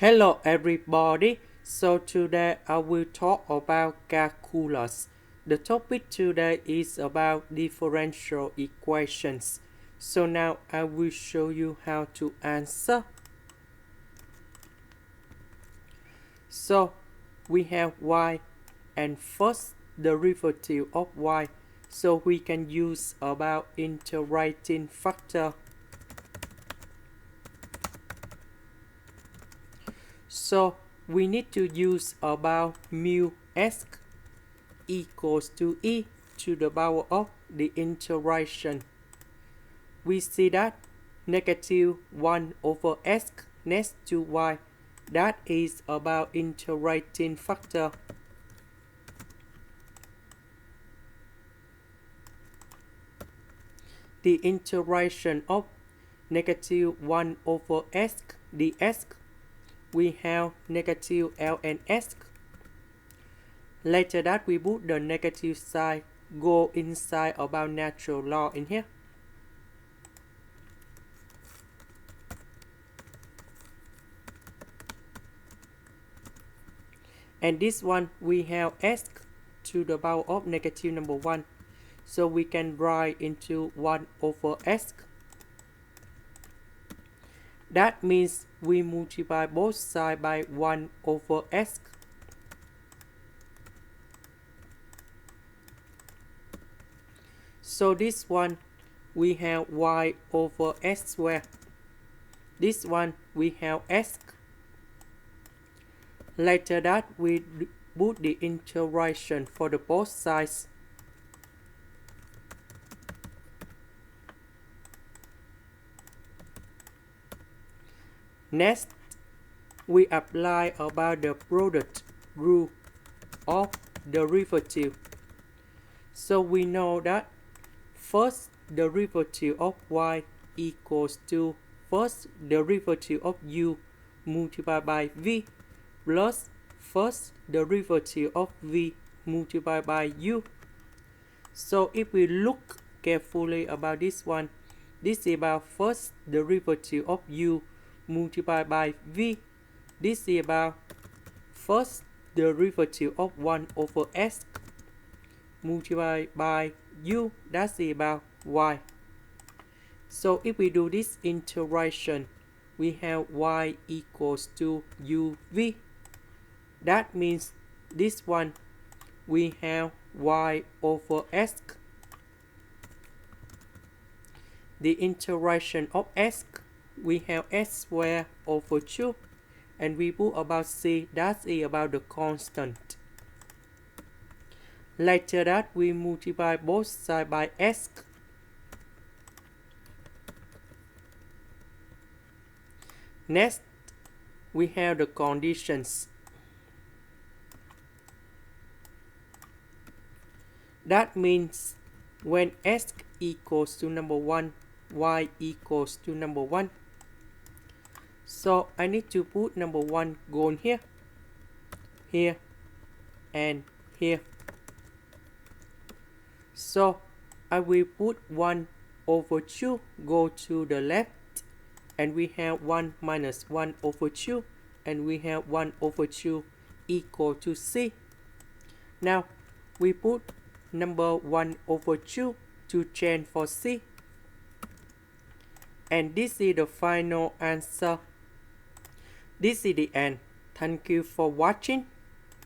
Hello everybody, so today I will talk about calculus. The topic today is about differential equations. So now I will show you how to answer. So we have y and first derivative of y. So we can use about integrating factor. So we need to use about mu s equals to e to the power of the integration. We see that negative 1 over s next to y, that is about integrating factor. The integration of negative 1 over s ds, we have negative ln s. Later that we put the negative sign go inside about natural law in here. And this one we have s to the power of negative number 1. So we can write into 1 over s. That means we multiply both sides by 1 over s. So this one we have y over s squared. This one we have s. Later that we put the integration for the both sides. Next, we apply about the product rule of derivative. So we know that first derivative of y equals to first derivative of u multiplied by v plus first derivative of v multiplied by u. So if we look carefully about this one, this is about first derivative of u multiplied by v. This is about first derivative of 1 over s multiplied by u, that's about y. So if we do this integration, we have y equals to uv. That means this one we have y over s. The integration of s, we have s squared over 2, and we put about c, that is about the constant. Later that we multiply both sides by s. Next, we have the conditions. That means when s equals to number 1, y equals to number 1. So I need to put number 1 going here, here, and here. So I will put 1 over 2 go to the left, and we have 1 minus 1 over 2, and we have 1 over 2 equal to c. Now we put number 1 over 2 to change for c. And this is the final answer. This is the end. Thank you for watching.